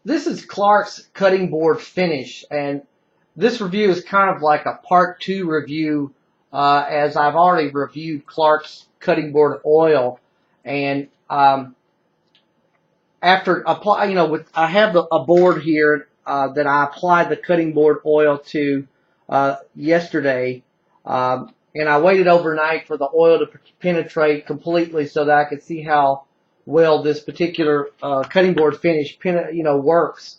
This is Clark's cutting board finish, and this review is kind of like a part 2 review, as I've already reviewed Clark's cutting board oil, and after apply, I have a board here that I applied the cutting board oil to yesterday, and I waited overnight for the oil to penetrate completely so that I could see how well this particular cutting board finish works.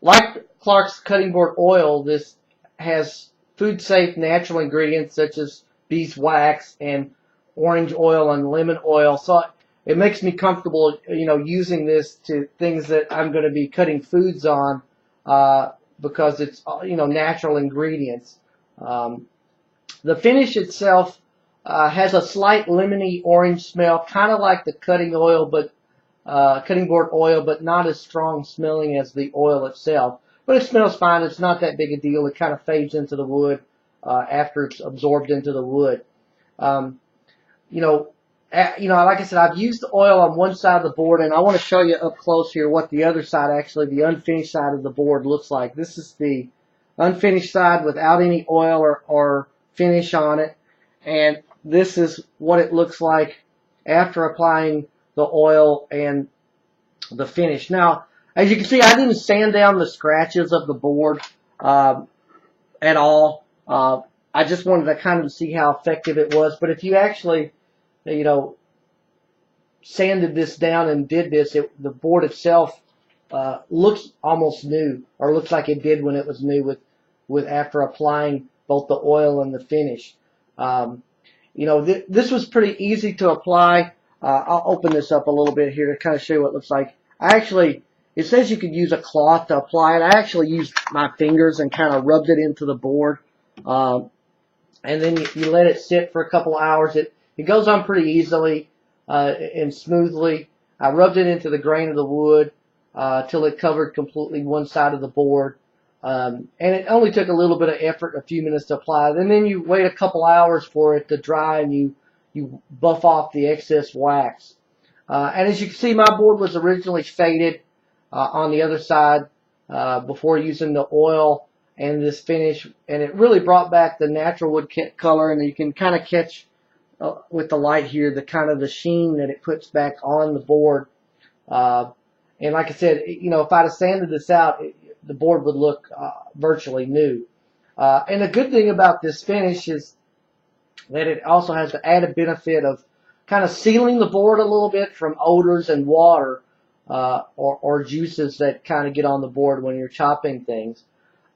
Like Clark's cutting board oil, this has food safe natural ingredients such as beeswax and orange oil and lemon oil. So it makes me comfortable, using this to things that I'm going to be cutting foods on, because it's, natural ingredients. The finish itself has a slight lemony orange smell, kind of like the cutting board oil, but not as strong smelling as the oil itself. But it smells fine. It's not that big a deal. It kind of fades into the wood after it's absorbed into the wood. Like I said, I've used the oil on one side of the board, and I want to show you up close here what the other side, actually, the unfinished side of the board looks like. This is the unfinished side without any oil or finish on it, and this is what it looks like after applying the oil and the finish. Now, as you can see, I didn't sand down the scratches of the board at all. I just wanted to kind of see how effective it was. But if you actually, sanded this down and did this, the board itself looks almost new, or looks like it did when it was new with after applying both the oil and the finish. This was pretty easy to apply. I'll open this up a little bit here to kind of show you what it looks like. It says you could use a cloth to apply it. I actually used my fingers and kind of rubbed it into the board. And then you let it sit for a couple hours. It goes on pretty easily and smoothly. I rubbed it into the grain of the wood till it covered completely one side of the board. And it only took a little bit of effort, a few minutes to apply. And then you wait a couple hours for it to dry, and you buff off the excess wax. And as you can see, my board was originally faded on the other side before using the oil and this finish, and it really brought back the natural wood color, and you can kind of catch with the light here the kind of the sheen that it puts back on the board. And like I said, if I'd have sanded this out, the board would look virtually new. And the good thing about this finish is that it also has the added benefit of kind of sealing the board a little bit from odors and water or juices that kind of get on the board when you're chopping things.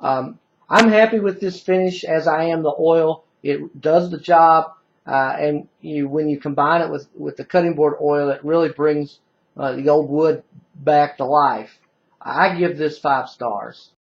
I'm happy with this finish, as I am the oil. It does the job, and when you combine it with the cutting board oil, it really brings the old wood back to life. I give this 5 stars.